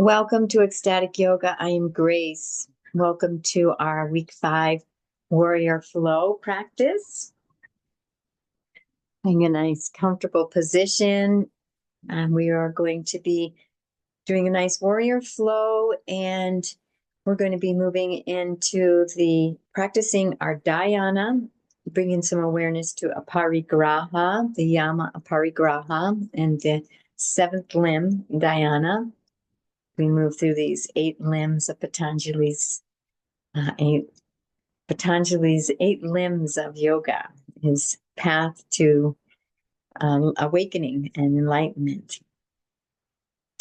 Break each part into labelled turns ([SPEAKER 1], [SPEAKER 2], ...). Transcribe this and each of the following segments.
[SPEAKER 1] Welcome to Ecstatic Yoga. I am Grace. Welcome to our week 5 Warrior Flow practice. In a nice comfortable position. We are going to be doing a nice warrior flow, and we're going to be moving into the practicing our Dyana, bringing some awareness to Aparigraha, the Yama Aparigraha, and the 7th limb, Dyana. We move through these 8 limbs of Patanjali's 8 limbs of yoga, his path to awakening and enlightenment.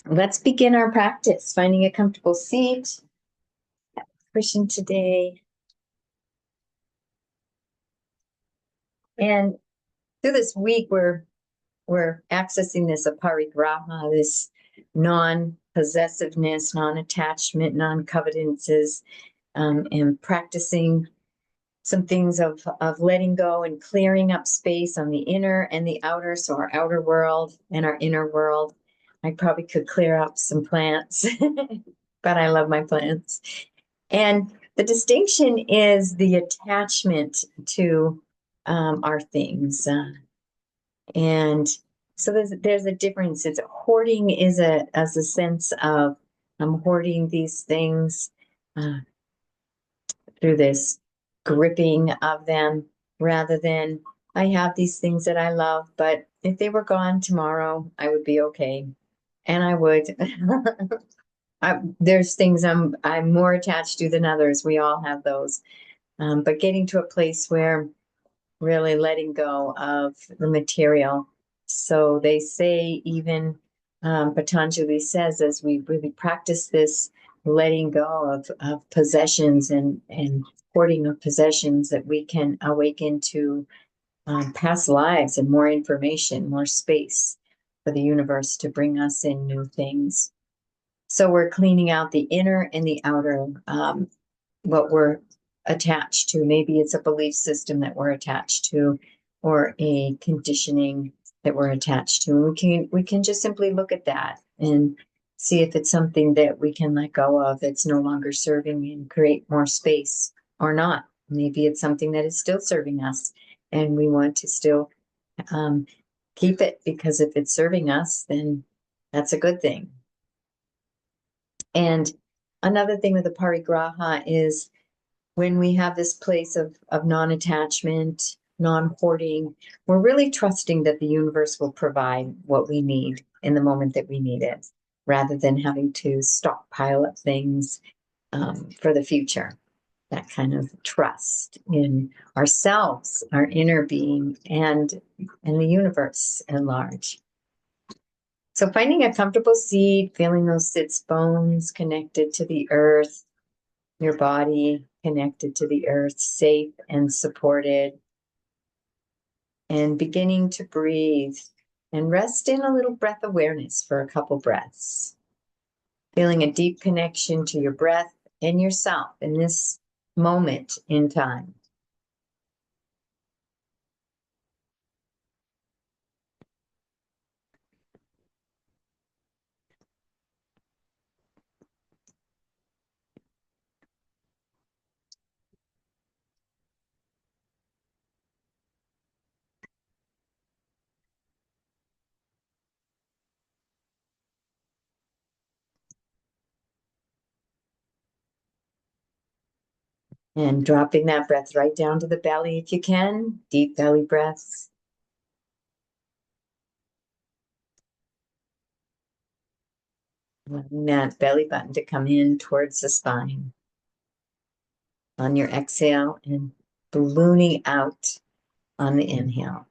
[SPEAKER 1] Let's begin our practice, finding a comfortable seat. Cushion today. And through this week, we're accessing this Aparigraha, this non-possessiveness, non-attachment, non-covetances, and practicing some things of letting go and clearing up space on the inner and the outer. So our outer world and our inner world. I probably could clear up some plants, but I love my plants. And the distinction is the attachment to our things. And so there's a difference. It's hoarding is as a sense of I'm hoarding these things through this gripping of them, rather than I have these things that I love, but if they were gone tomorrow, I would be okay. And I would. There's things I'm more attached to than others. We all have those. But getting to a place where really letting go of the material. So they say, even Patanjali says, as we really practice this letting go of possessions and hoarding of possessions, that we can awaken to past lives and more information, more space for the universe to bring us in new things. So we're cleaning out the inner and the outer, what we're attached to. Maybe it's a belief system that we're attached to, or a conditioning that we're attached to. And we can just simply look at that and see if it's something that we can let go of, that's no longer serving, and create more space, or not. Maybe it's something that is still serving us, and we want to still keep it, because if it's serving us, then that's a good thing. And another thing with the Aparigraha is, when we have this place of non-attachment, non-hoarding, we're really trusting that the universe will provide what we need in the moment that we need it, rather than having to stockpile up things for the future. That kind of trust in ourselves, our inner being, and the universe at large. So finding a comfortable seat, feeling those sits bones connected to the earth, your body connected to the earth, safe and supported, and beginning to breathe and rest in a little breath awareness for a couple breaths. Feeling a deep connection to your breath and yourself in this moment in time. And dropping that breath right down to the belly if you can. Deep belly breaths. Letting that belly button to come in towards the spine. On your exhale, and ballooning out on the inhale.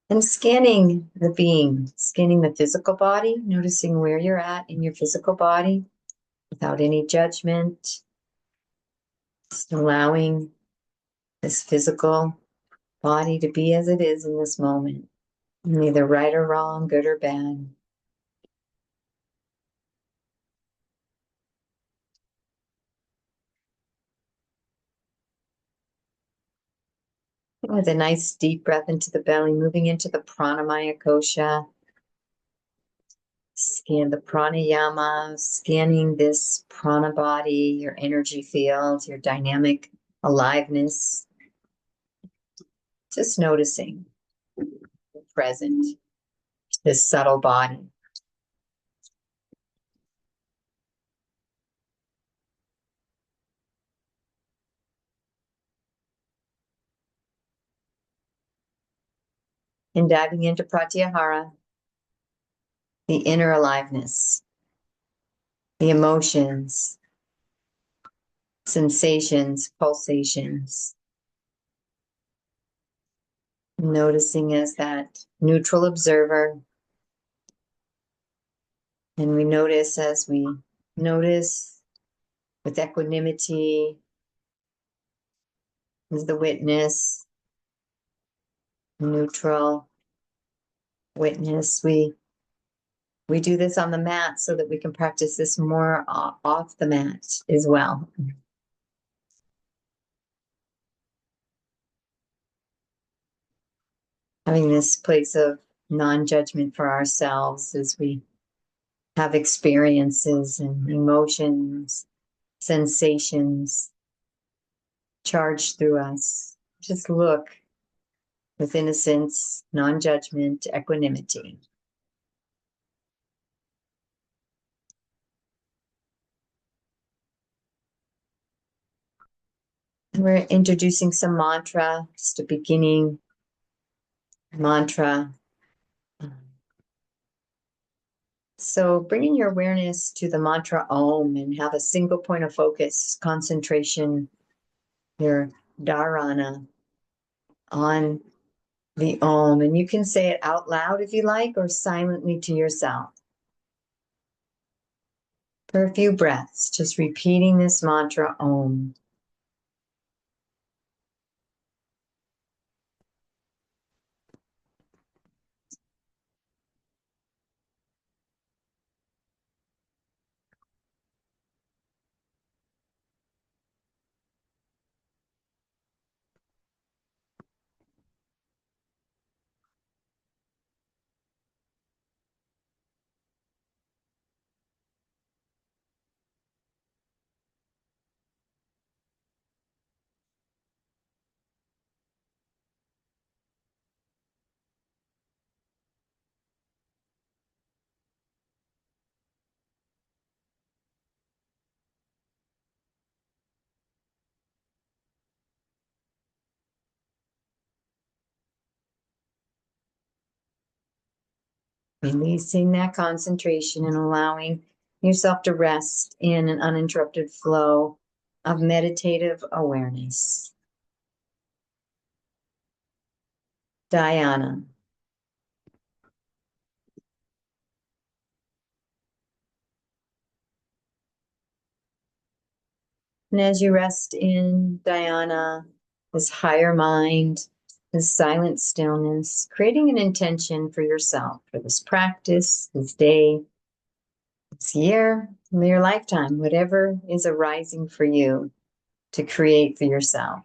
[SPEAKER 1] And scanning the being, scanning the physical body, noticing where you're at in your physical body without any judgment. Just allowing this physical body to be as it is in this moment, neither right or wrong, good or bad. With a nice deep breath into the belly, moving into the pranamaya kosha. Scan the pranayama, scanning this prana body, your energy field, your dynamic aliveness. Just noticing the present, this subtle body. And diving into pratyahara, the inner aliveness, the emotions, sensations, pulsations. Noticing as that neutral observer. And we notice as we notice with equanimity as the witness, neutral witness. We do this on the mat so that we can practice this more off the mat as well. Having this place of non-judgment for ourselves as we have experiences and emotions, sensations charged through us. Just look with innocence, non-judgment, equanimity. And we're introducing some mantra, just a beginning mantra. So bringing your awareness to the mantra Om and have a single point of focus, concentration, your dharana on the Om. And you can say it out loud if you like, or silently to yourself. For a few breaths, just repeating this mantra Om. Releasing that concentration and allowing yourself to rest in an uninterrupted flow of meditative awareness. Dyana. And as you rest in Dyana, this higher mind, this silent stillness, creating an intention for yourself for this practice, this day, this year, your lifetime, whatever is arising for you to create for yourself.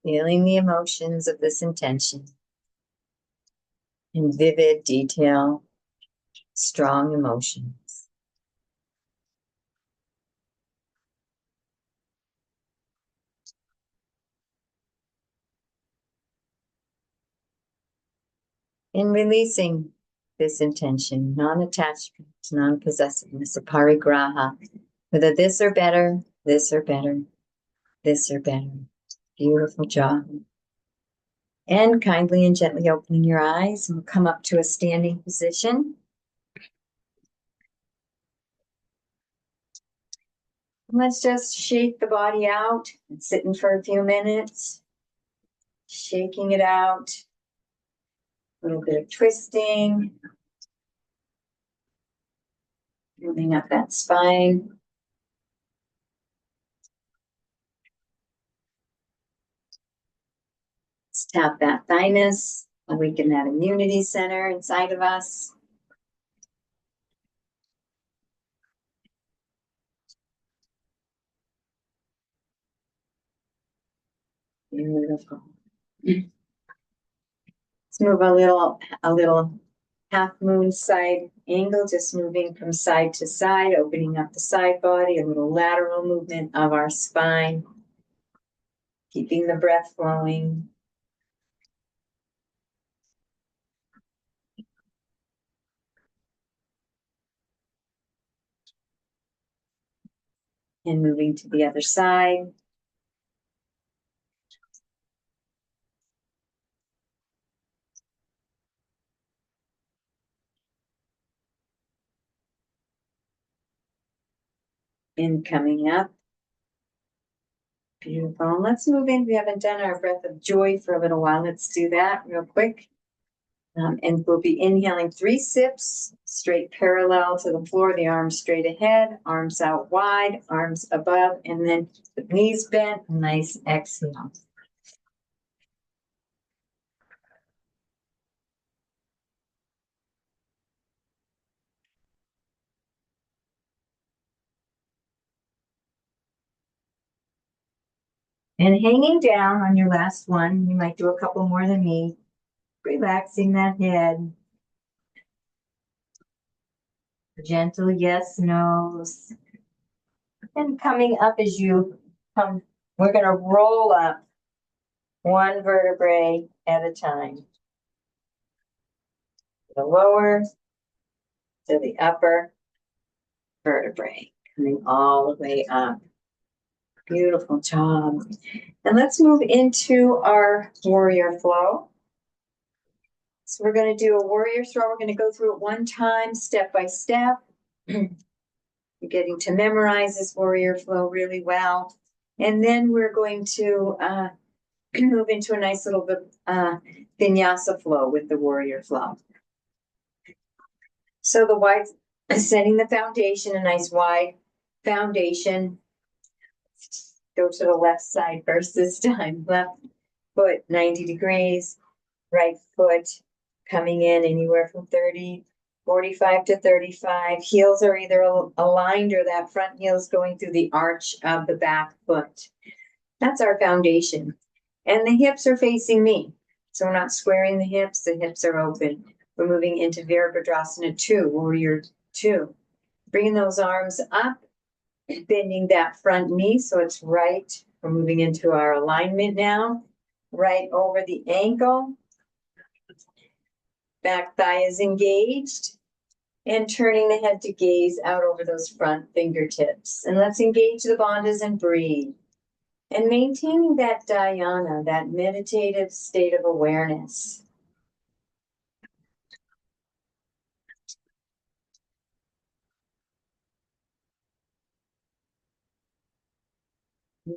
[SPEAKER 1] Feeling the emotions of this intention in vivid detail, strong emotions. In releasing this intention, non-attachment, non-possessiveness, aparigraha, whether this or better, this or better, this or better. Beautiful job. And kindly and gently opening your eyes, we'll come up to a standing position. Let's just shake the body out and sit in for a few minutes, shaking it out, a little bit of twisting, moving up that spine. Let's tap that thymus, awaken that immunity center inside of us. Beautiful. Let's move a little half moon side angle, just moving from side to side, opening up the side body, a little lateral movement of our spine, keeping the breath flowing. And moving to the other side. And coming up. Beautiful. Let's move in. We haven't done our breath of joy for a little while. Let's do that real quick. And we'll be inhaling 3 sips, straight parallel to the floor, the arms straight ahead, arms out wide, arms above, and then the knees bent, nice exhale. And hanging down on your last one, you might do a couple more than me, relaxing that head. Gentle yes, no's. And coming up as you come, we're going to roll up one vertebrae at a time. The lower to the upper vertebrae, coming all the way up. Beautiful job. And let's move into our warrior flow. So we're going to do a warrior throw. We're going to go through it one time, step by step. You're getting to memorize this warrior flow really well. And then we're going to move into a nice little vinyasa flow with the warrior flow. So the wide, setting the foundation, a nice wide foundation. Go to the left side first this time. Left foot 90 degrees, right foot coming in anywhere from 45 to 35. Heels are either aligned or that front heel is going through the arch of the back foot. That's our foundation. And the hips are facing me. So we're not squaring the hips are open. We're moving into Virabhadrasana 2, Warrior 2. Bringing those arms up, bending that front knee so it's right. We're moving into our alignment now. Right over the ankle. Back thigh is engaged. And turning the head to gaze out over those front fingertips. And let's engage the bandhas and breathe. And maintaining that Dyana, that meditative state of awareness.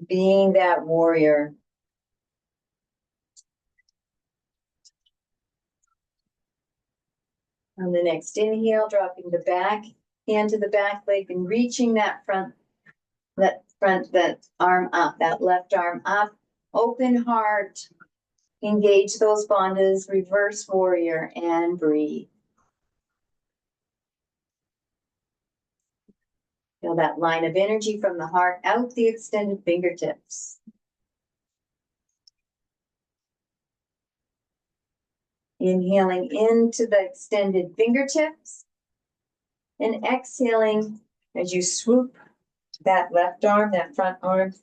[SPEAKER 1] Being that warrior. On the next inhale, dropping the back hand to the back leg and reaching that that arm up, that left arm up. Open heart. Engage those bandhas, reverse warrior, and breathe. Feel that line of energy from the heart out the extended fingertips. Inhaling into the extended fingertips and exhaling as you swoop that left arm, that front arm,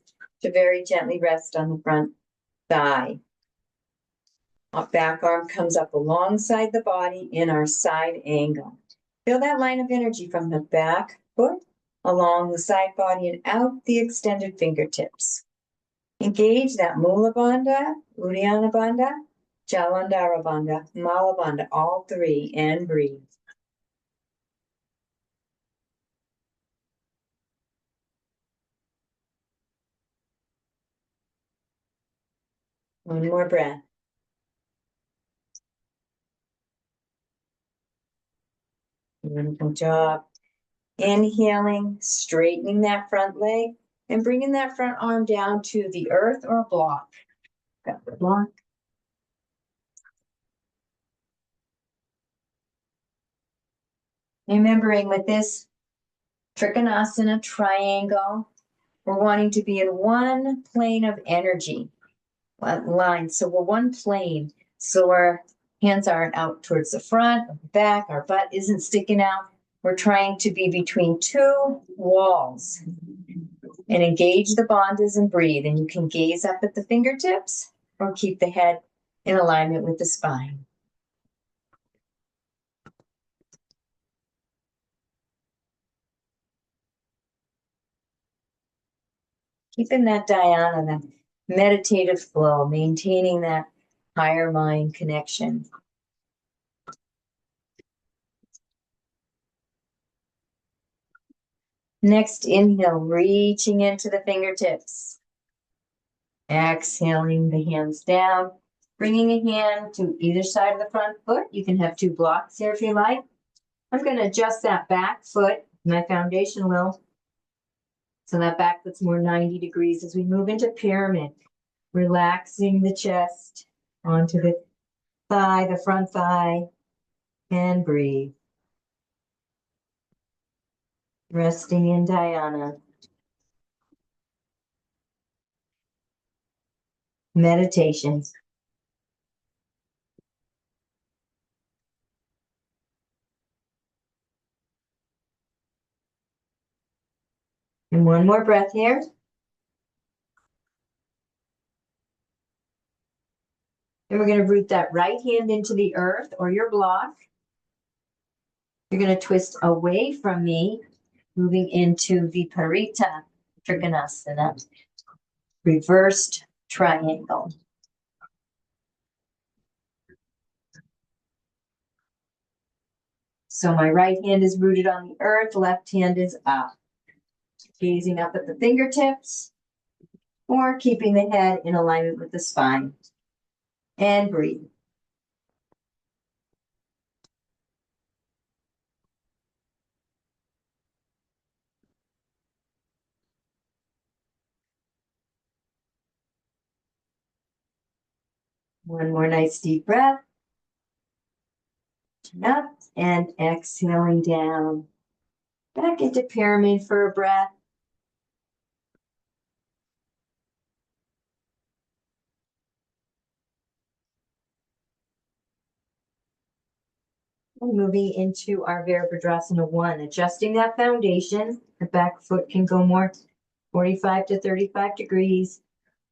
[SPEAKER 1] to very gently rest on the front thigh. Our back arm comes up alongside the body in our side angle. Feel that line of energy from the back foot along the side body and out the extended fingertips. Engage that Mula Bandha, Uddiyana Bandha, Jalandhara Bandha, Mala Bandha, all three, and breathe. One more breath. Beautiful job. Inhaling, straightening that front leg, and bringing that front arm down to the earth or a block. Got the block. Remembering with this Trikonasana triangle, we're wanting to be in one plane of energy, one line. So we're one plane. So our hands aren't out towards the front, or the back, our butt isn't sticking out. We're trying to be between two walls and engage the bandhas and breathe. And you can gaze up at the fingertips or keep the head in alignment with the spine. Keeping that dhyana, that meditative flow, maintaining that higher mind connection. Next inhale, reaching into the fingertips. Exhaling the hands down, bringing a hand to either side of the front foot. You can have two blocks here if you like. I'm going to adjust that back foot, my foundation will. So that back foot's more 90 degrees as we move into pyramid. Relaxing the chest onto the thigh, the front thigh, and breathe. Resting in dhyana. Meditation. And one more breath here. And we're going to root that right hand into the earth or your block. You're going to twist away from me, moving into Viparita Trikonasana, reversed triangle. So my right hand is rooted on the earth, left hand is up. Gazing up at the fingertips or keeping the head in alignment with the spine. And breathe. One more nice deep breath. Up and exhaling down. Back into pyramid for a breath. And moving into our Virabhadrasana 1, adjusting that foundation. The back foot can go more 45 to 35 degrees.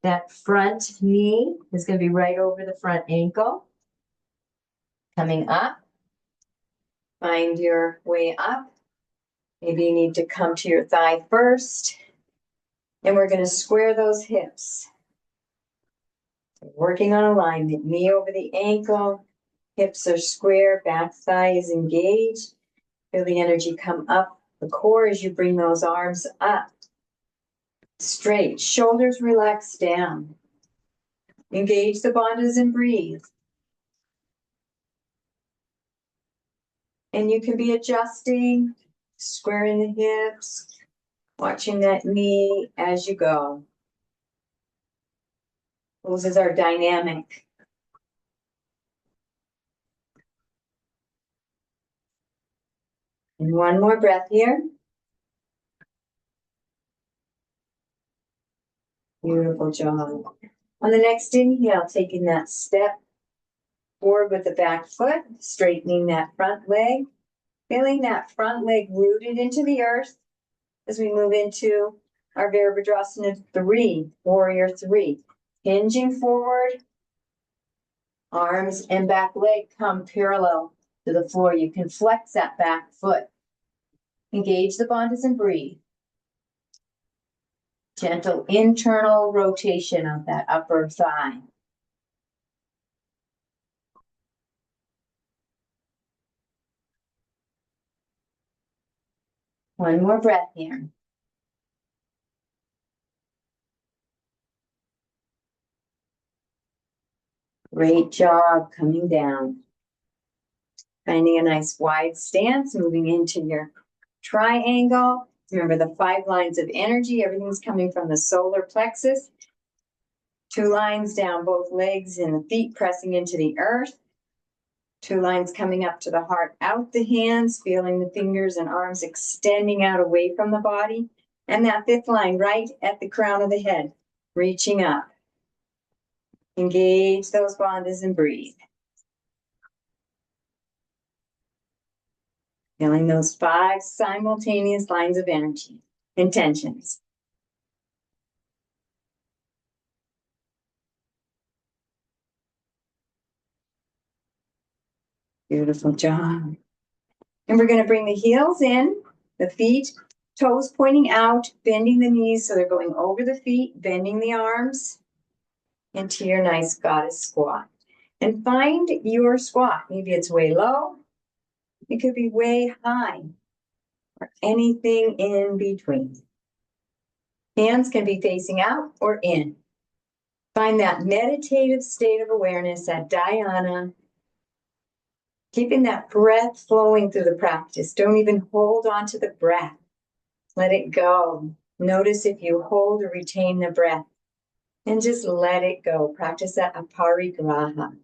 [SPEAKER 1] That front knee is going to be right over the front ankle. Coming up. Find your way up. Maybe you need to come to your thigh first. And we're going to square those hips. Working on alignment, knee over the ankle, hips are square, back thigh is engaged. Feel the energy come up the core as you bring those arms up. Straight, shoulders relax down. Engage the bandhas and breathe. And you can be adjusting, squaring the hips, watching that knee as you go. This is our dynamic. And one more breath here. Beautiful job. On the next inhale, taking that step forward with the back foot, straightening that front leg, feeling that front leg rooted into the earth as we move into our Virabhadrasana 3, Warrior 3. Hinging forward, Arms and back leg come parallel to the floor. You can flex that back foot. Engage the bandhas and breathe. Gentle internal rotation of that upper thigh. One more breath here. Great job coming down. Finding a nice wide stance, moving into your triangle. Remember the 5 lines of energy. Everything's coming from the solar plexus. 2 lines down both legs and the feet pressing into the earth. 2 lines coming up to the heart, out the hands, feeling the fingers and arms extending out away from the body. And that 5th line right at the crown of the head, reaching up. Engage those bandhas and breathe. Feeling those 5 simultaneous lines of energy, intentions. Beautiful job. And we're going to bring the heels in, the feet, toes pointing out, bending the knees so they're going over the feet, bending the arms into your nice goddess squat. And find your squat. Maybe it's way low. It could be way high or anything in between. Hands can be facing out or in. Find that meditative state of awareness, that dhyana, keeping that breath flowing through the practice. Don't even hold on to the breath. Let it go. Notice if you hold or retain the breath. And just let it go. Practice that Aparigraha.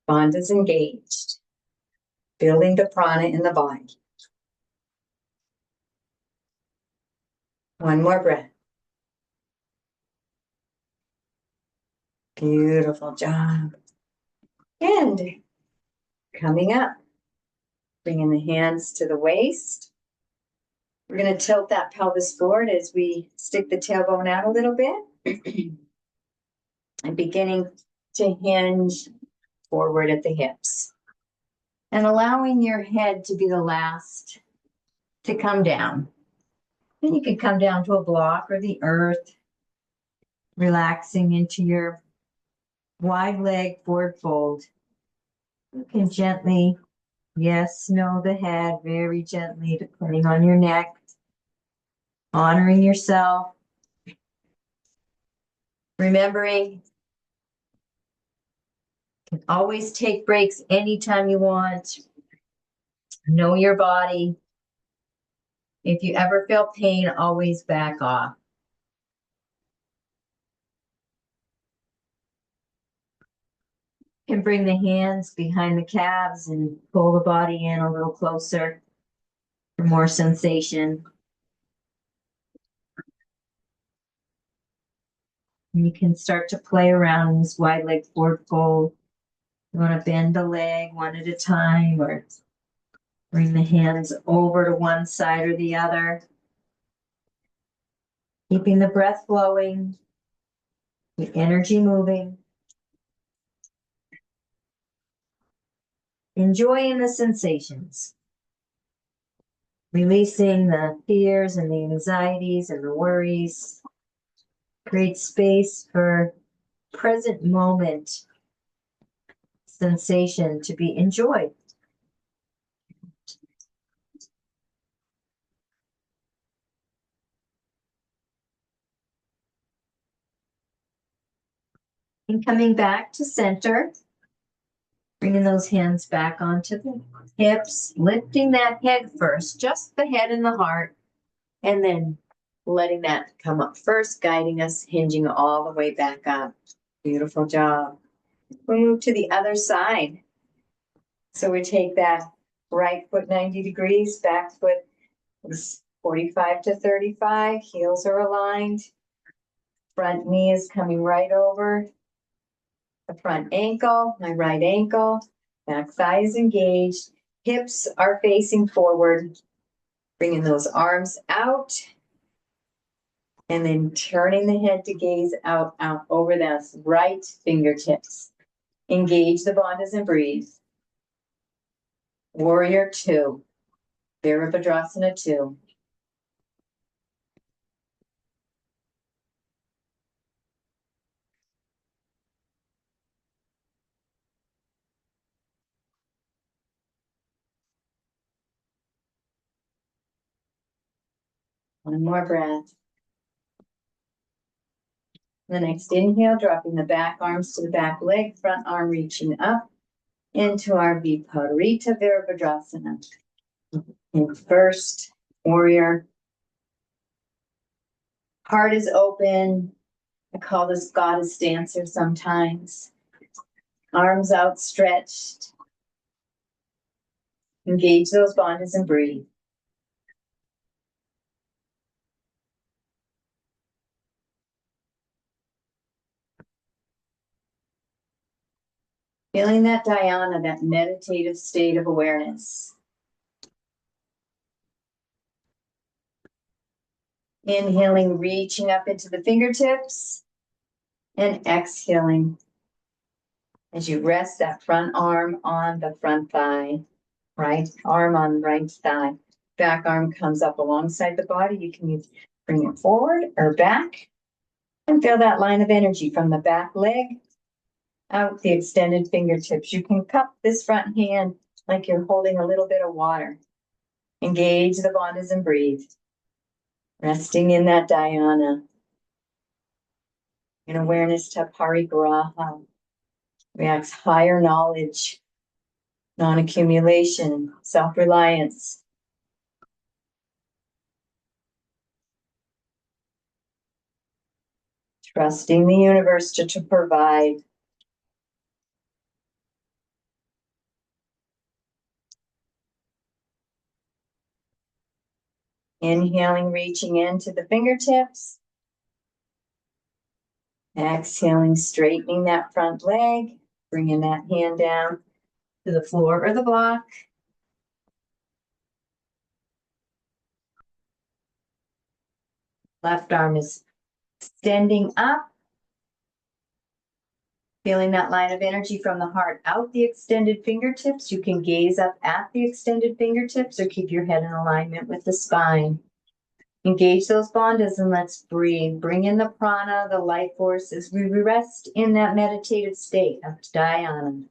[SPEAKER 1] Bandhas engaged. Building the prana in the body. One more breath. Beautiful job. And coming up, bringing the hands to the waist. We're going to tilt that pelvis forward as we stick the tailbone out a little bit. And beginning to hinge forward at the hips. And allowing your head to be the last to come down. And you can come down to a block or the earth, relaxing into your wide leg forward fold. You can gently, yes, no, the head very gently, depending on your neck. Honoring yourself. Remembering, you can always take breaks anytime you want. Know your body. If you ever feel pain, always back off. You can bring the hands behind the calves and pull the body in a little closer for more sensation. And you can start to play around in this wide leg forward fold. You want to bend the leg one at a time or bring the hands over to one side or the other. Keeping the breath flowing, the energy moving. Enjoying the sensations. Releasing the fears and the anxieties and the worries. Create space for present moment sensation to be enjoyed. And coming back to center, bringing those hands back onto the hips, lifting that head first, just the head and the heart, and then letting that come up first, guiding us, hinging all the way back up. Beautiful job. We move to the other side. So we take that right foot 90 degrees, back foot is 45 to 35, heels are aligned. Front knee is coming right over the front ankle, my right ankle, back thigh is engaged, hips are facing forward, bringing those arms out, And then turning the head to gaze out over those right fingertips. Engage the bandhas and breathe. Warrior 2. Virabhadrasana 2. One more breath. The next inhale, dropping the back arms to the back leg, front arm reaching up into our Viparita Virabhadrasana. In first warrior, heart is open. I call this goddess dancer sometimes. Arms outstretched. Engage those bandhas and breathe. Feeling that dhyana, that meditative state of awareness. Inhaling, reaching up into the fingertips, and exhaling as you rest that front arm on the front thigh, right arm on right thigh. Back arm comes up alongside the body. You can bring it forward or back, and feel that line of energy from the back leg out the extended fingertips. You can cup this front hand like you're holding a little bit of water. Engage the bandhas and breathe. Resting in that dhyana. In awareness to Aparigraha. Reacts higher knowledge, non-accumulation, self-reliance. Trusting the universe to provide. Inhaling, reaching into the fingertips. Exhaling, straightening that front leg. Bringing that hand down to the floor or the block. Left arm is extending up. Feeling that line of energy from the heart out the extended fingertips. You can gaze up at the extended fingertips or keep your head in alignment with the spine. Engage those bandhas and let's breathe. Bring in the prana, the life force, as we rest in that meditative state of dhyana.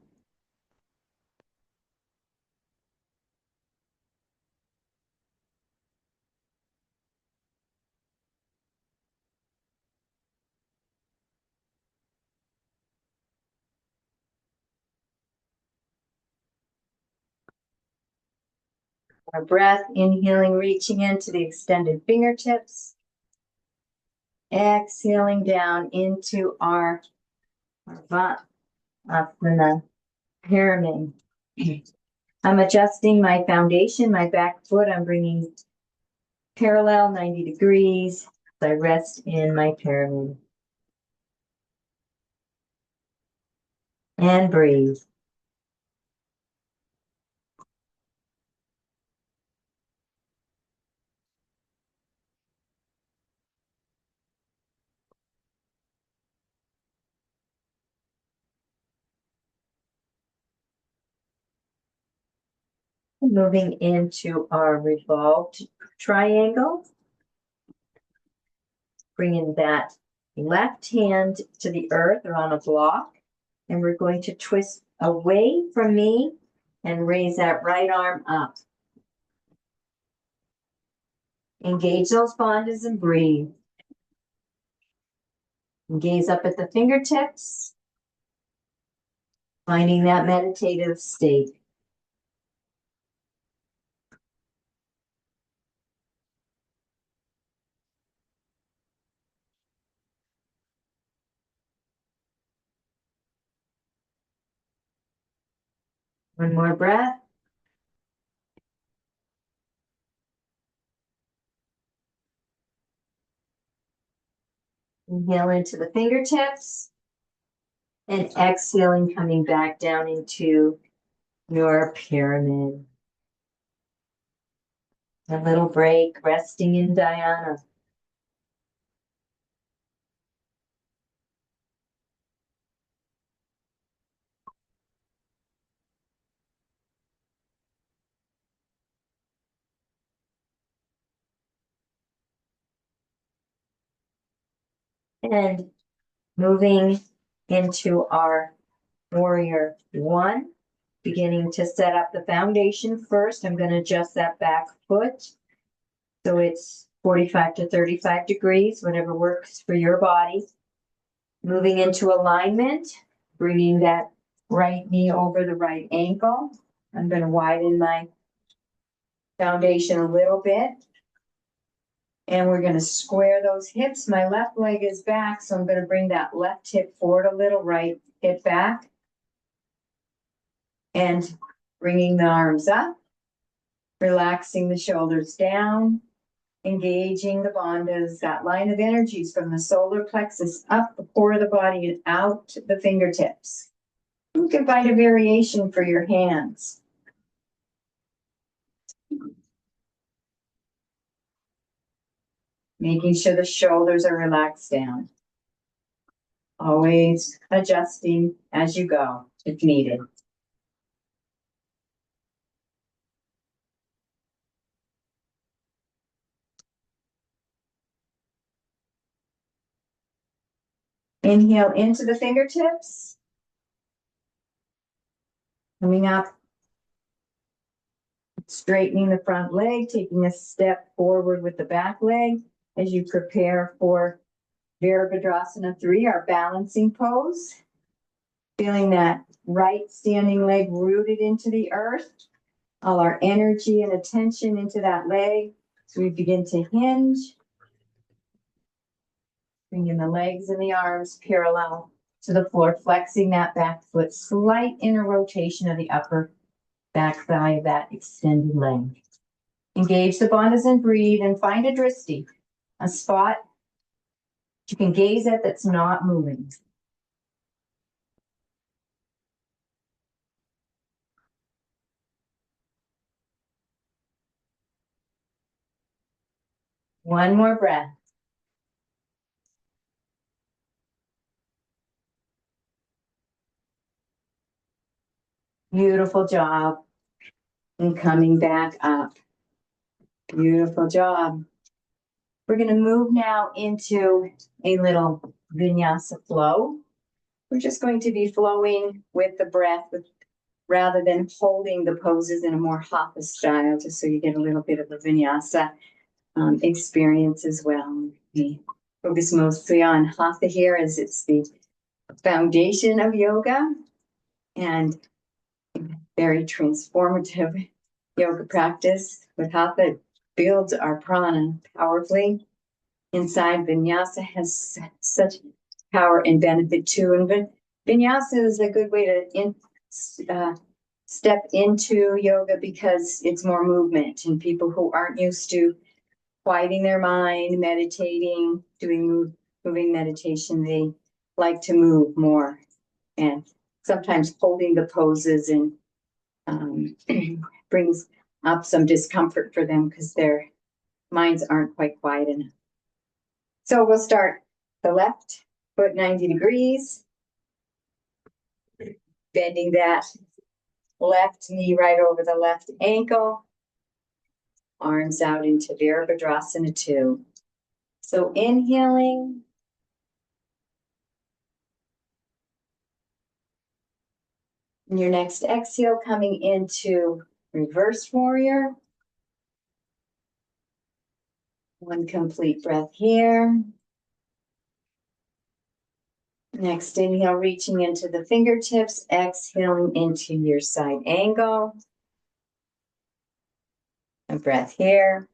[SPEAKER 1] Our breath, inhaling, reaching into the extended fingertips. Exhaling down into our Asana pyramid. I'm adjusting my foundation, my back foot. I'm bringing parallel 90 degrees. I rest in my pyramid. And breathe. Moving into our revolved triangle. Bringing that left hand to the earth or on a block. And we're going to twist away from me and raise that right arm up. Engage those bandhas and breathe. And gaze up at the fingertips. Finding that meditative state. One more breath. Inhale into the fingertips. And exhaling, coming back down into your pyramid. A little break, resting in dhyana. And moving into our Warrior One, beginning to set up the foundation first. I'm going to adjust that back foot so it's 45 to 35 degrees, whatever works for your body. Moving into alignment, bringing that right knee over the right ankle. I'm going to widen my foundation a little bit. And we're going to square those hips. My left leg is back, so I'm going to bring that left hip forward a little, right hip back. And bringing the arms up, relaxing the shoulders down, engaging the bandhas, that line of energies from the solar plexus up the core of the body and out the fingertips. You can find a variation for your hands. Making sure the shoulders are relaxed down. Always adjusting as you go if needed. Inhale into the fingertips. Coming up, straightening the front leg, taking a step forward with the back leg as you prepare for Virabhadrasana 3, our balancing pose. Feeling that right standing leg rooted into the earth, all our energy and attention into that leg. So we begin to hinge, bringing the legs and the arms parallel to the floor, flexing that back foot, slight inner rotation of the upper back thigh of that extended leg. Engage the bandhas and breathe and find a dristi, a spot you can gaze at that's not moving. One more breath. Beautiful job. And coming back up. Beautiful job. We're going to move now into a little vinyasa flow. We're just going to be flowing with the breath rather than holding the poses in a more hatha style, just so you get a little bit of a vinyasa experience as well. We focus mostly on hatha here as it's the foundation of yoga and very transformative yoga practice. With hatha, it builds our prana powerfully. Inside, vinyasa has such power and benefit too. And vinyasa is a good way to step into yoga because it's more movement. And people who aren't used to quieting their mind, meditating, doing moving meditation, they like to move more. And sometimes holding the poses and brings up some discomfort for them because their minds aren't quite quiet enough. So we'll start the left foot 90 degrees, bending that left knee right over the left ankle, arms out into Virabhadrasana 2. So inhaling, and your next exhale coming into reverse warrior. One complete breath here. Next inhale, reaching into the fingertips, exhaling into your side angle. A breath here.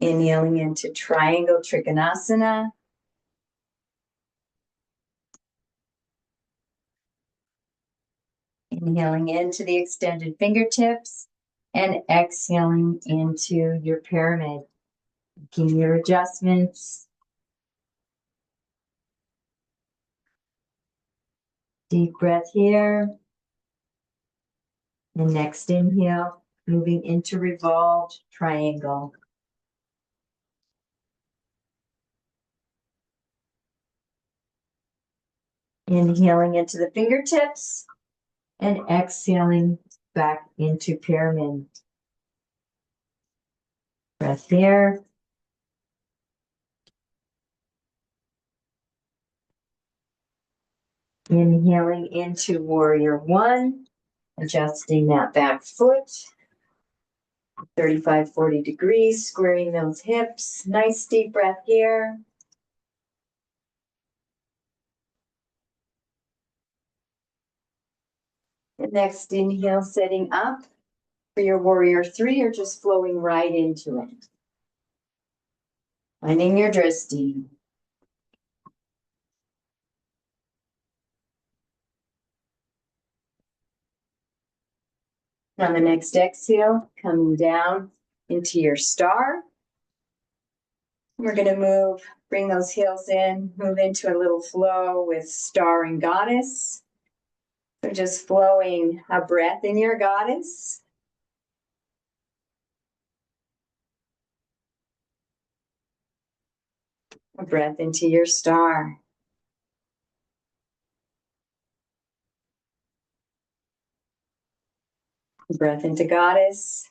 [SPEAKER 1] Inhaling into triangle trikonasana. Inhaling into the extended fingertips and exhaling into your pyramid. Making your adjustments. Deep breath here. And next inhale, moving into revolved triangle. Inhaling into the fingertips and exhaling back into pyramid. Breath here. Inhaling into Warrior One, adjusting that back foot. 35, 40 degrees, squaring those hips. Nice deep breath here. The next inhale, setting up for your Warrior Three, or just flowing right into it. Finding your drishti. On the next exhale, coming down into your star. We're going to bring those heels in, move into a little flow with star and goddess. So just flowing a breath in your goddess. A breath into your star. A breath into goddess.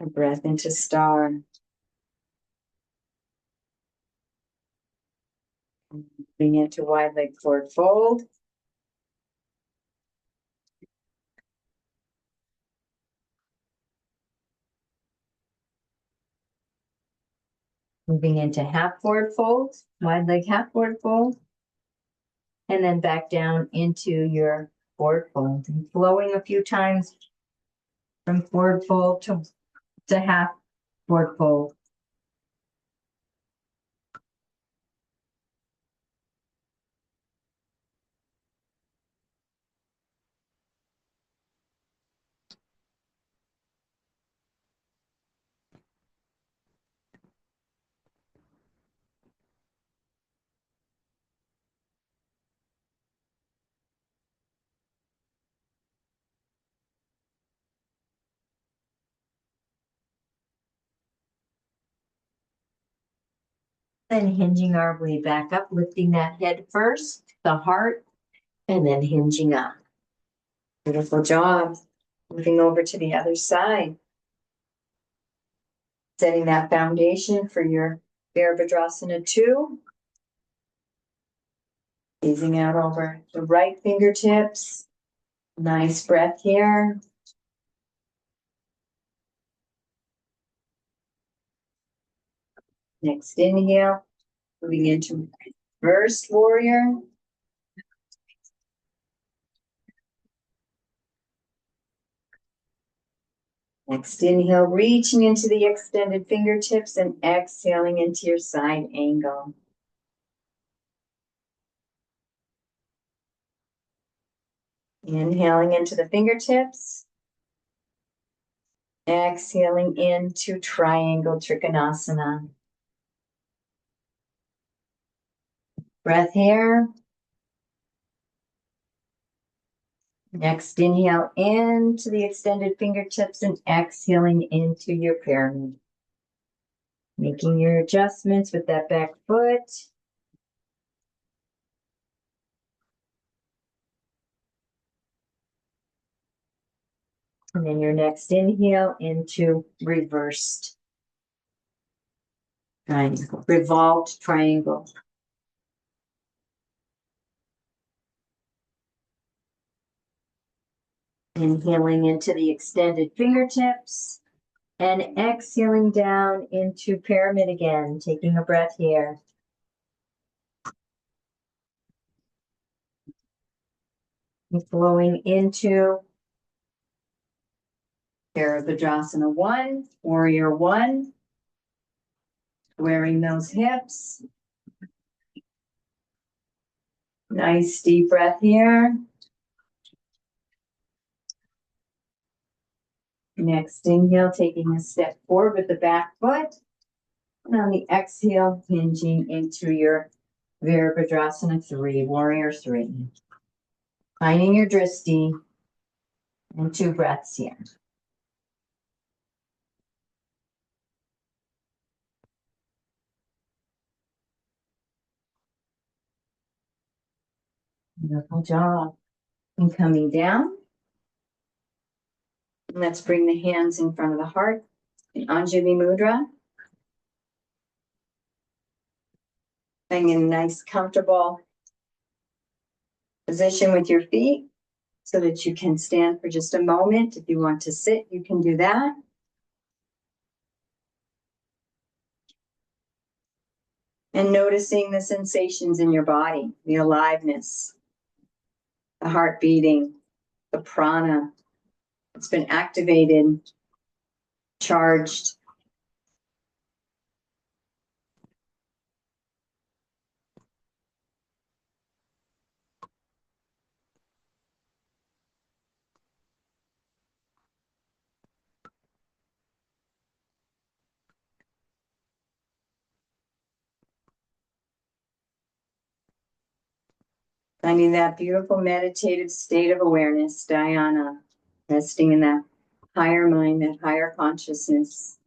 [SPEAKER 1] A breath into star. Moving into wide leg forward fold. Moving into half forward fold, wide leg half forward fold. And then back down into your forward fold. And flowing a few times from forward fold to half forward fold. Then hinging our way back up, lifting that head first, the heart, and then hinging up. Beautiful job. Moving over to the other side. Setting that foundation for your Virabhadrasana 2. Gazing out over the right fingertips. Nice breath here. Next inhale. Moving into reverse warrior. Next inhale, reaching into the extended fingertips and exhaling into your side angle. Inhaling into the fingertips. Exhaling into triangle trikonasana. Breath here. Next inhale into the extended fingertips and exhaling into your pyramid. Making your adjustments with that back foot. And then your next inhale into reversed triangle, revolved triangle. Inhaling into the extended fingertips and exhaling down into pyramid again, taking a breath here. And flowing into Virabhadrasana 1, Warrior 1. Squaring those hips. Nice deep breath here. Next inhale, taking a step forward with the back foot. And on the exhale, hinging into your Virabhadrasana 3, Warrior 3. Finding your drishti and 2 breaths here. Beautiful job. And coming down. Let's bring the hands in front of the heart in Anjali Mudra. Finding a nice, comfortable position with your feet so that you can stand for just a moment. If you want to sit, you can do that. And noticing the sensations in your body, the aliveness, the heart beating, the prana. It's been activated, charged. Finding that beautiful meditative state of awareness, Dhyana, resting in that higher mind, that higher consciousness.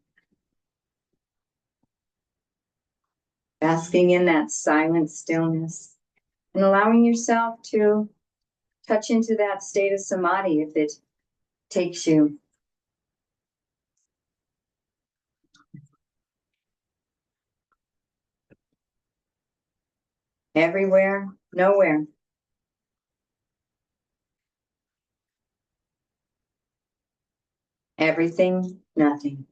[SPEAKER 1] Basking in that silent stillness and allowing yourself to touch into that state of samadhi if it takes you. Everywhere, nowhere. Everything, nothing.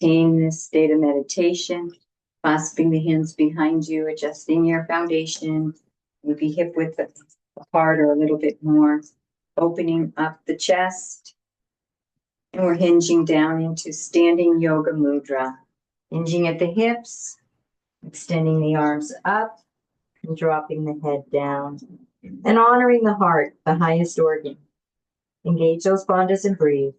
[SPEAKER 1] Maintain this state of meditation, clasping the hands behind you, adjusting your foundation, maybe hip width apart or a little bit more, opening up the chest. And we're hinging down into standing yoga mudra, hinging at the hips, extending the arms up, and dropping the head down, and honoring the heart, the highest organ. Engage those bandhas and breathe.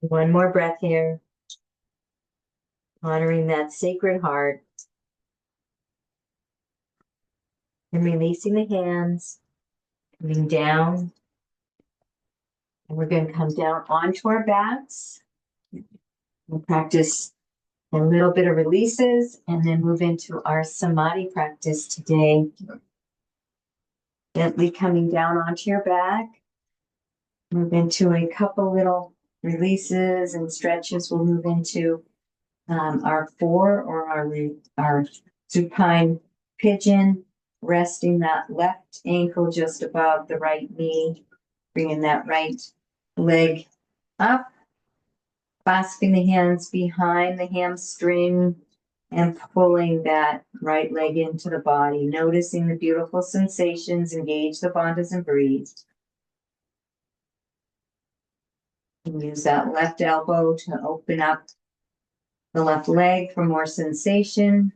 [SPEAKER 1] One more breath here, honoring that sacred heart, and releasing the hands, coming down. And we're going to come down onto our backs. We'll practice a little bit of releases and then move into our samadhi practice today. Gently coming down onto your back. Move into a couple little releases and stretches. We'll move into our four or our supine pigeon, resting that left ankle just above the right knee, bringing that right leg up, clasping the hands behind the hamstring and pulling that right leg into the body, noticing the beautiful sensations, engage the bandhas and breathe. And use that left elbow to open up the left leg for more sensation.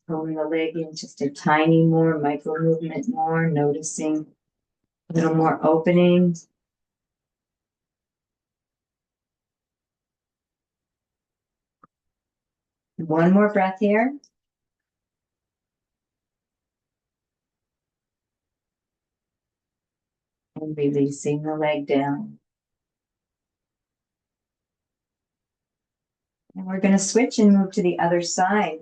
[SPEAKER 1] Pulling the leg in just a tiny more, micro movement more, noticing a little more opening. One more breath here. And releasing the leg down. And we're going to switch and move to the other side.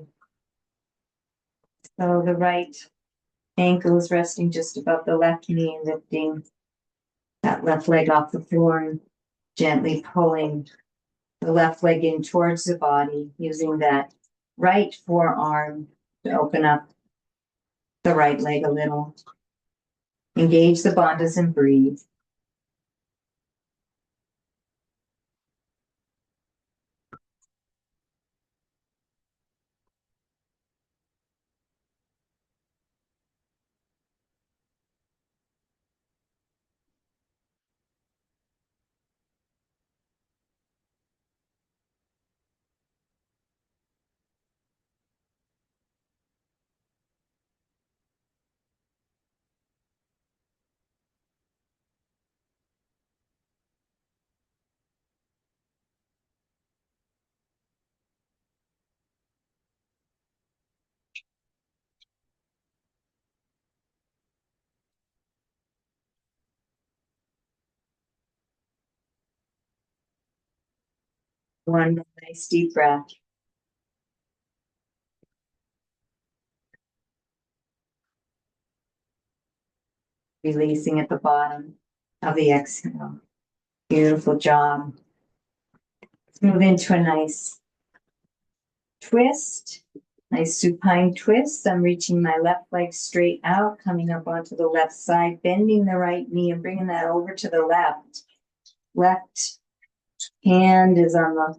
[SPEAKER 1] So the right ankle is resting just above the left knee, lifting that left leg off the floor and gently pulling the left leg in towards the body, using that right forearm to open up the right leg a little. Engage the bandhas and breathe. One nice deep breath. Releasing at the bottom of the exhale. Beautiful job. Let's move into a nice twist. Nice supine twist. I'm reaching my left leg straight out, coming up onto the left side, bending the right knee and bringing that over to the left. Left hand is on the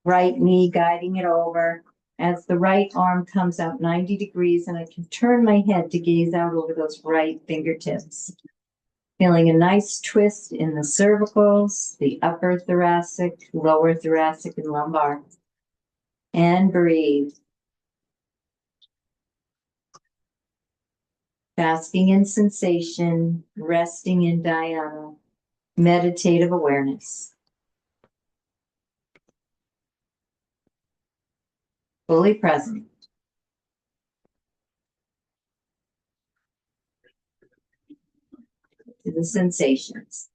[SPEAKER 1] right knee, guiding it over. As the right arm comes out 90 degrees, and I can turn my head to gaze out over those right fingertips. Feeling a nice twist in the cervicals, the upper thoracic, lower thoracic, and lumbar. And breathe. Basking in sensation, resting in Dyana, meditative awareness. Fully present. To the sensations.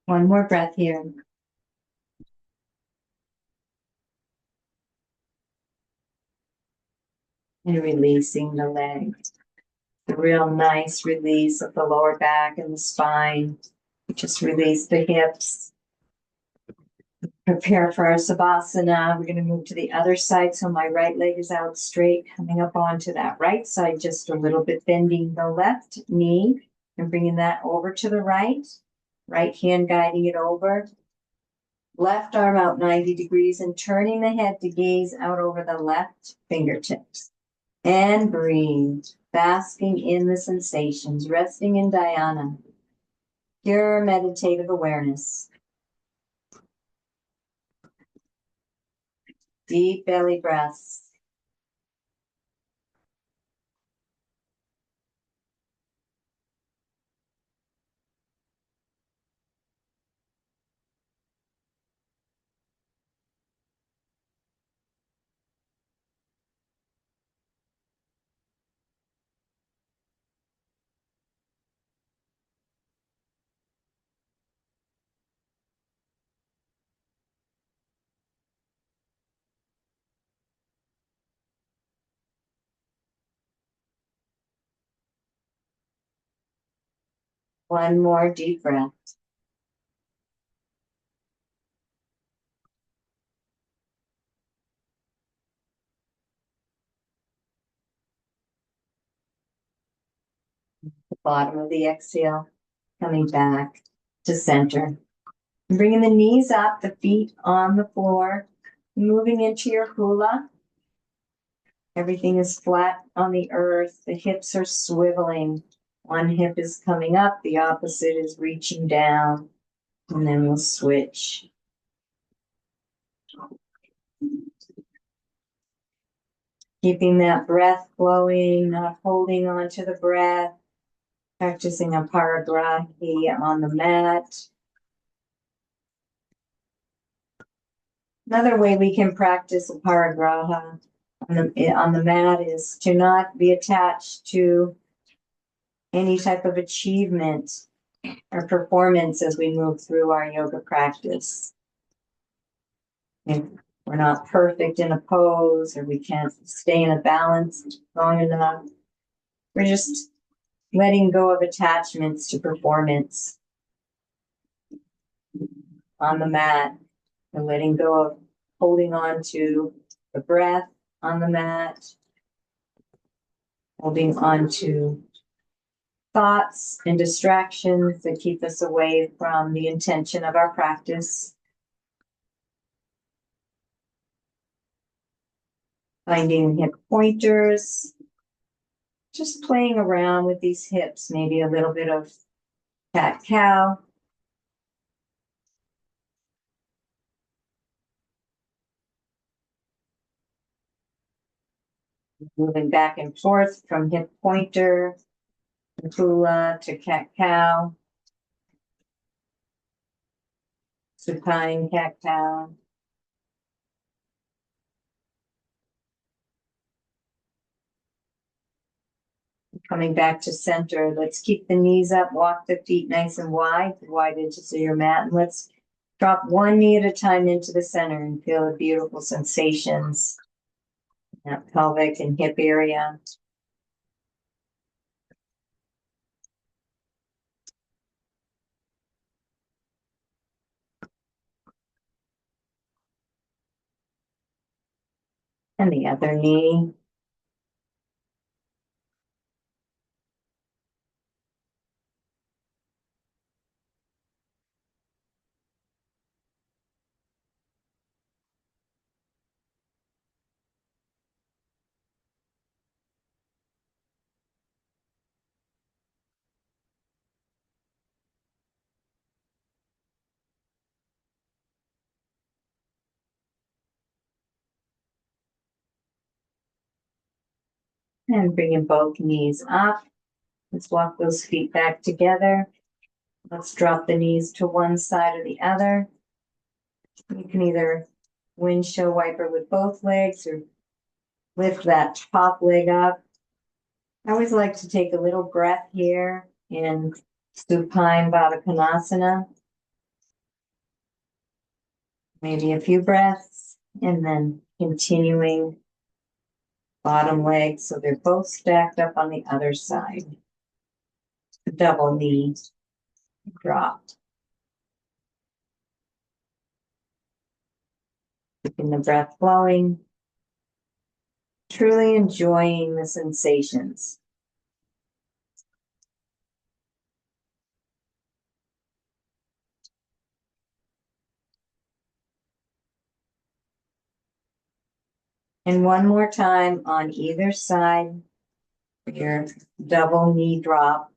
[SPEAKER 1] One more breath here. And releasing the legs. A real nice release of the lower back and the spine. Just release the hips. Prepare for our Savasana. We're going to move to the other side. So my right leg is out straight, coming up onto that right side, just a little bit, bending the left knee and bringing that over to the right. Right hand guiding it over. Left arm out 90 degrees and turning the head to gaze out over the left fingertips. And breathe, basking in the sensations, resting in Dyana. Pure meditative awareness. Deep belly breaths. One more deep breath. The bottom of the exhale, coming back to center. And bringing the knees up, the feet on the floor, moving into your hula. Everything is flat on the earth. The hips are swiveling. One hip is coming up, the opposite is reaching down. And then we'll switch. Keeping that breath flowing, not holding on to the breath. Practicing Aparigraha on the mat. Another way we can practice Aparigraha on the mat is to not be attached to any type of achievement or performance as we move through our yoga practice. If we're not perfect in a pose or we can't stay in a balance long enough, we're just letting go of attachments to performance on the mat and letting go of holding on to the breath on the mat, holding on to thoughts and distractions that keep us away from the intention of our practice. Finding hip pointers, just playing around with these hips, maybe a little bit of cat-cow. Moving back and forth from hip pointer, hula to cat-cow, supine cat-cow. Coming back to center, let's keep the knees up, walk the feet nice and wide, the wide edges of your mat, and let's drop one knee at a time into the center and feel the beautiful sensations in that pelvic and hip area. And the other knee. And bringing both knees up. Let's walk those feet back together. Let's drop the knees to one side or the other. You can either windshield wiper with both legs or lift that top leg up. I always like to take a little breath here in supine Baddha Konasana. Maybe a few breaths and then continuing bottom leg so they're both stacked up on the other side. Double knee dropped. Keeping the breath flowing. Truly enjoying the sensations. And one more time on either side for your double knee drop.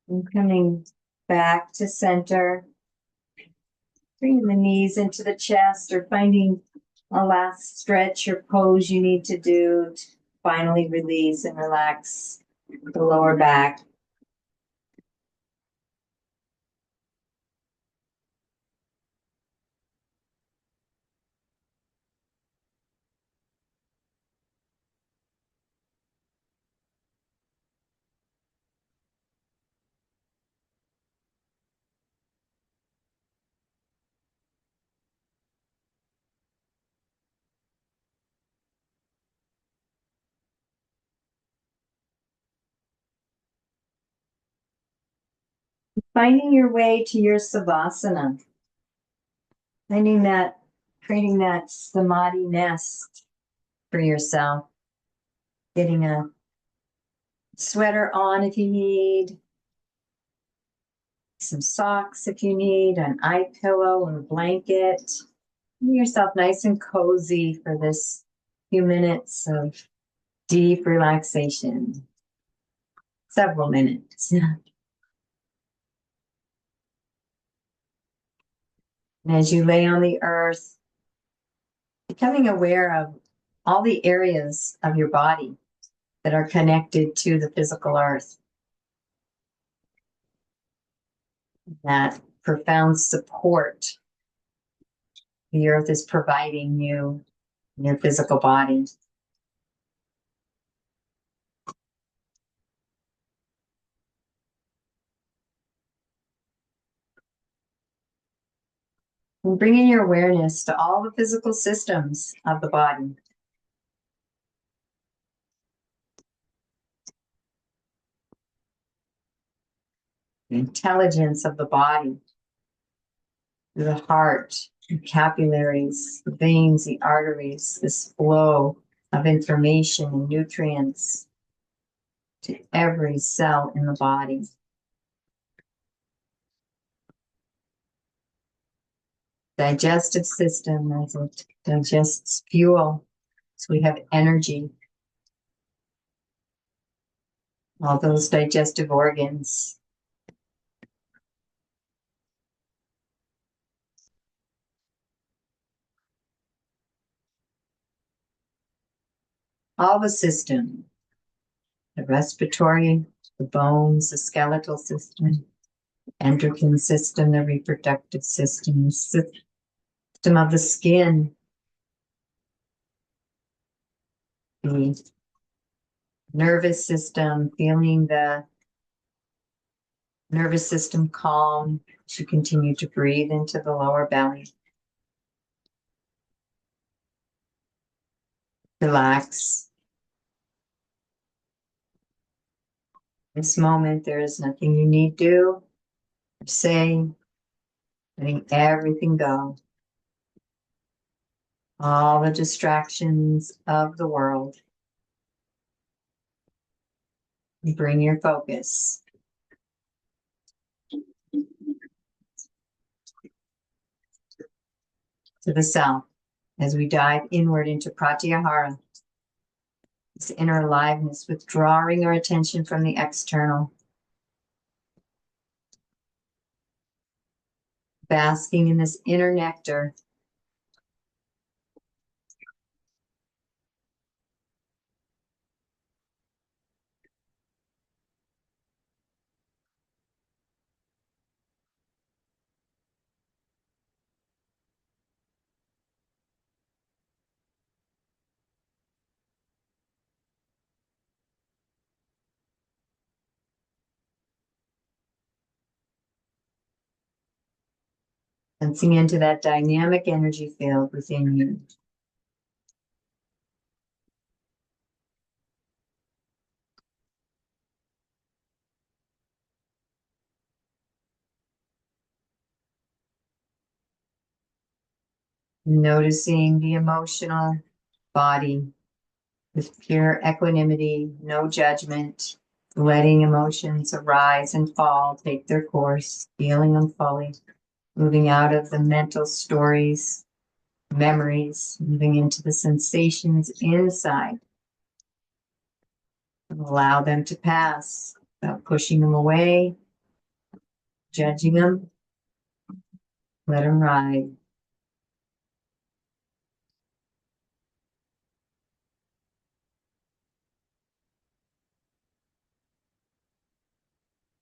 [SPEAKER 1] And coming back to center. Bringing the knees into the chest or finding a last stretch or pose you need to do to finally release and relax the lower back. Finding your way to your savasana. Finding that, creating that samadhi nest for yourself. Getting a sweater on if you need, some socks if you need, an eye pillow or a blanket. Get yourself nice and cozy for this few minutes of deep relaxation. Several minutes. And as you lay on the earth, becoming aware of all the areas of your body that are connected to the physical earth. That profound support the earth is providing you in your physical body. And bringing your awareness to all the physical systems of the body. The intelligence of the body, the heart, the capillaries, the veins, the arteries, this flow of information and nutrients. to every cell in the body. Digestive system as it digests fuel, so we have energy. All those digestive organs. All the system, the respiratory, the bones, the skeletal system, endocrine system, the reproductive system, the system of the skin, the nervous system, feeling the nervous system calm as you continue to breathe into the lower belly. Relax. This moment, there is nothing you need to do or say, letting everything go. All the distractions of the world. You bring your focus to the self as we dive inward into pratyahara, this inner aliveness, withdrawing our attention from the external, basking in this inner nectar. Sensing into that dynamic energy field within you. Noticing the emotional body with pure equanimity, no judgment, letting emotions arise and fall, take their course, feeling them fully, moving out of the mental stories, memories, moving into the sensations inside. Allow them to pass without pushing them away, judging them. Let them ride.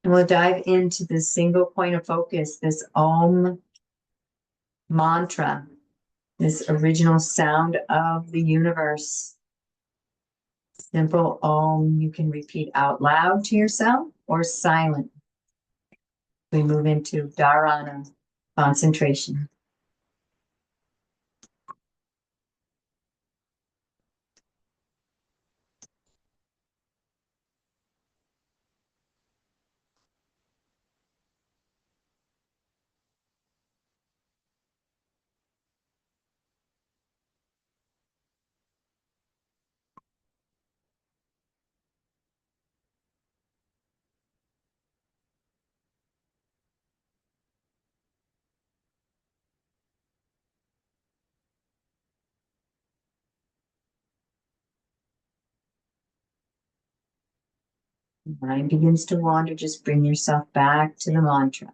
[SPEAKER 1] And we'll dive into this single point of focus, this Om mantra, this original sound of the universe. Simple Om you can repeat out loud to yourself or silent. We move into Dharana, concentration. Mind begins to wander, just bring yourself back to the mantra.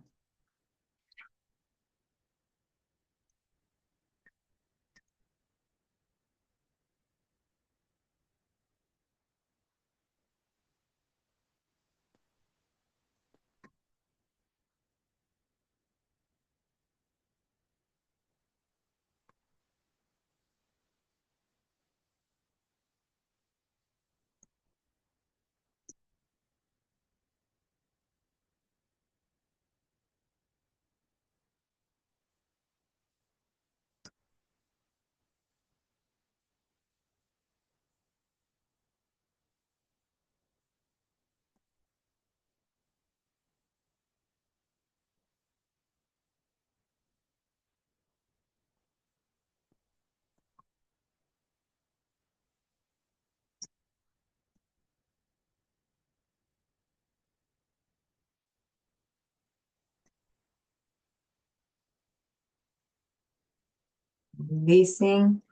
[SPEAKER 1] Releasing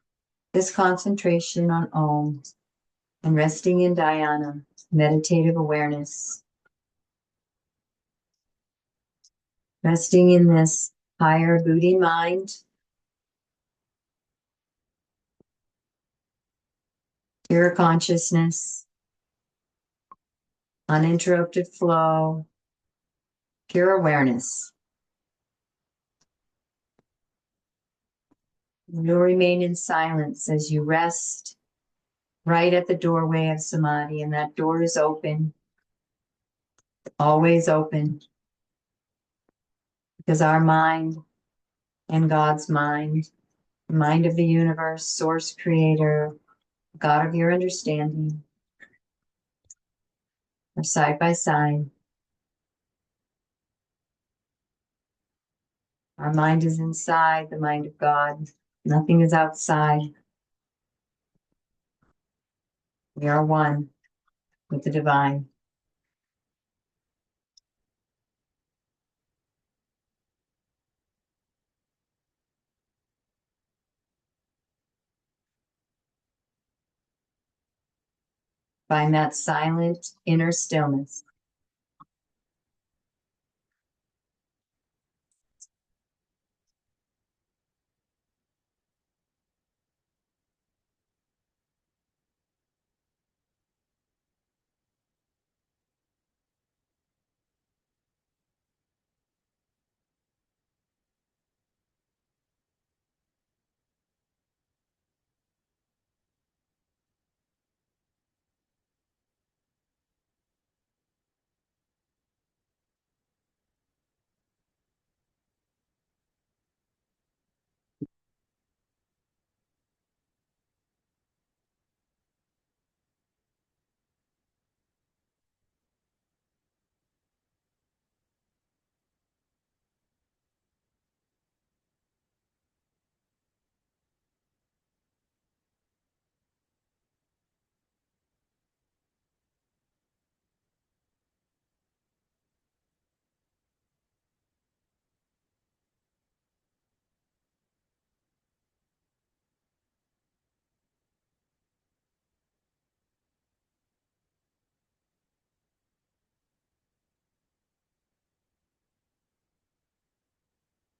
[SPEAKER 1] this concentration on Om and resting in Dhyana, meditative awareness, resting in this higher Buddhi mind, pure consciousness, uninterrupted flow, pure awareness. You'll remain in silence as you rest right at the doorway of Samadhi, and that door is open, always open, because our mind and God's mind, the mind of the universe, source creator, God of your understanding, are side by side. Our mind is inside the mind of God. Nothing is outside. We are one with the divine. Find that silent inner stillness.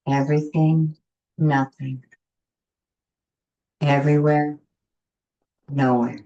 [SPEAKER 1] Everything, nothing. Everywhere, nowhere.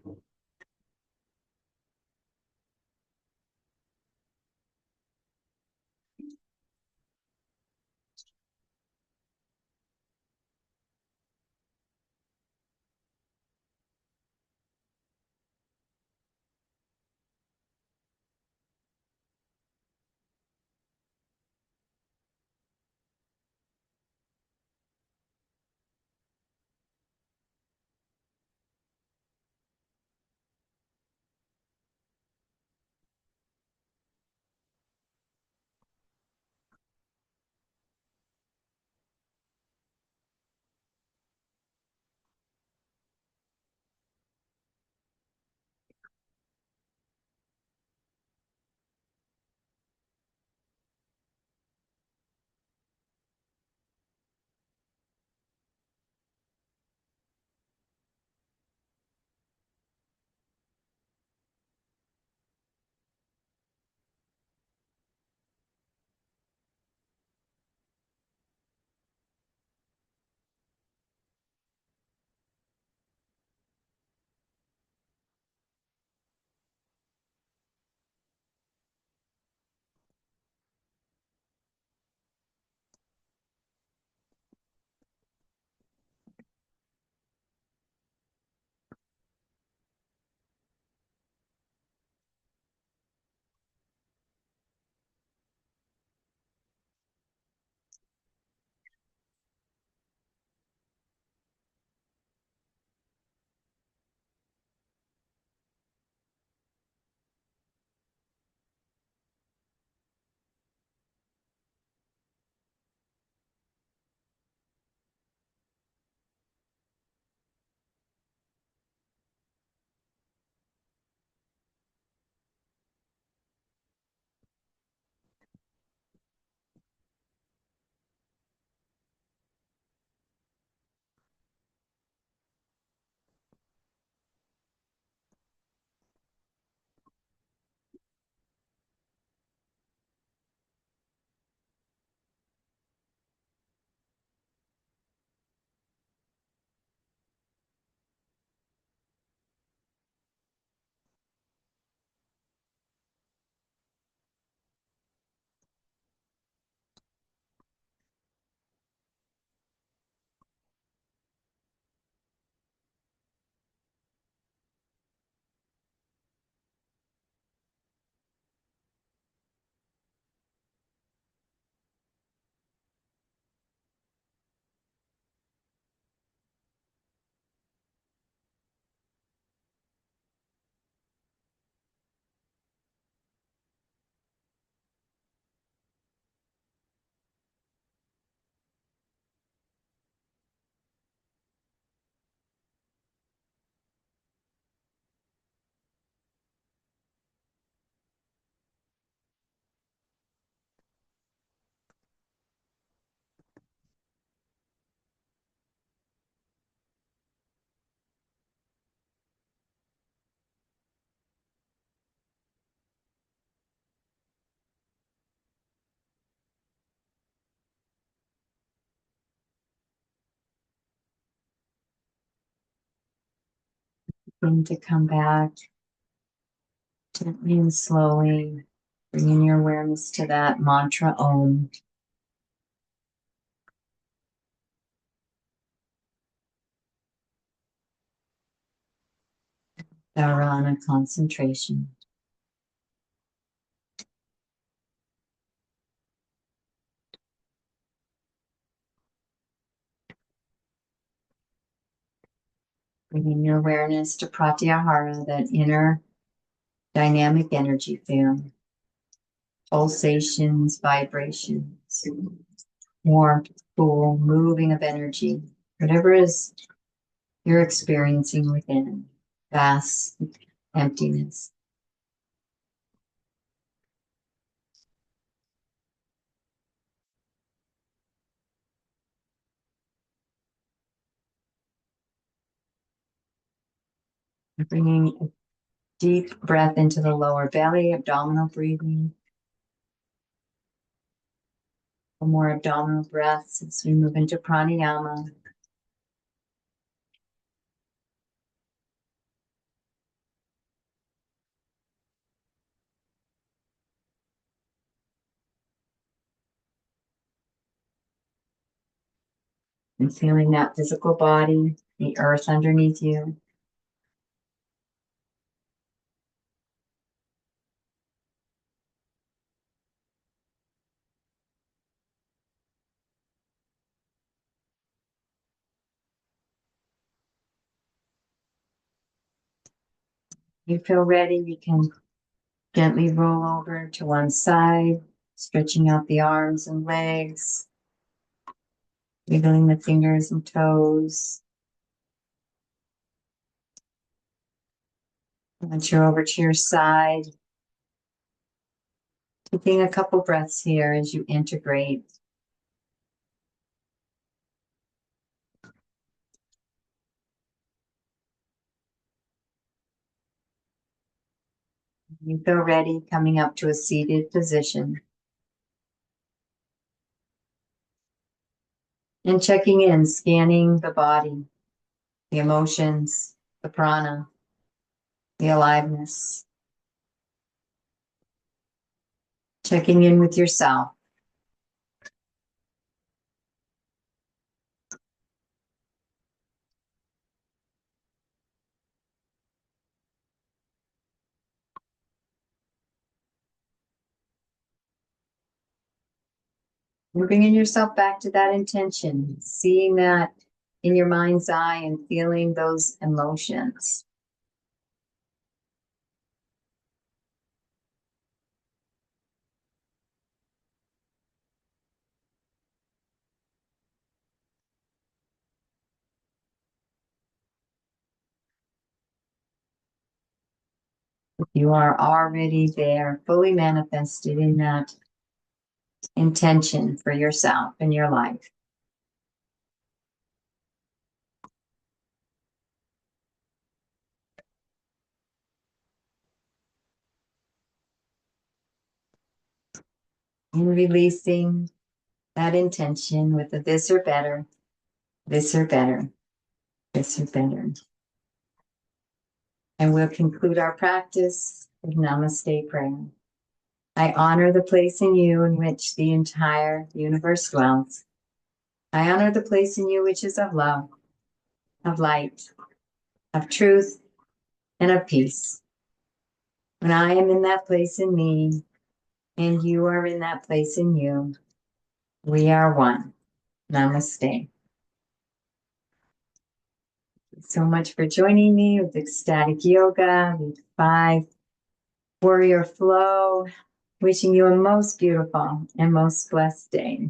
[SPEAKER 1] Begin to come back gently and slowly, bringing your awareness to that mantra Om. Dharana concentration. Bringing your awareness to Pratyahara, that inner dynamic energy field. Pulsations, vibrations, warmth, cool, moving of energy, whatever is you're experiencing within, vast emptiness. Bringing a deep breath into the lower belly, abdominal breathing. More abdominal breaths as we move into pranayama. And feeling that physical body, the earth underneath you. You feel ready, you can gently roll over to one side, stretching out the arms and legs, wiggling the fingers and toes. Once you're over to your side, taking a couple breaths here as you integrate. You feel ready, coming up to a seated position. And checking in, scanning the body, the emotions, the prana, the aliveness. Checking in with yourself. And bringing yourself back to that intention, seeing that in your mind's eye and feeling those emotions. You are already there, fully manifested in that intention for yourself and your life. And releasing that intention with the this or better, this or better, this or better. And we'll conclude our practice with Namaste prayer. I honor the place in you in which the entire universe dwells. I honor the place in you which is of love, of light, of truth, and of peace. When I am in that place in me, and you are in that place in you, we are one. Namaste. Thank you so much for joining me with Ecstatic Yoga, week 5, Warrior Flow. Wishing you a most beautiful and most blessed day.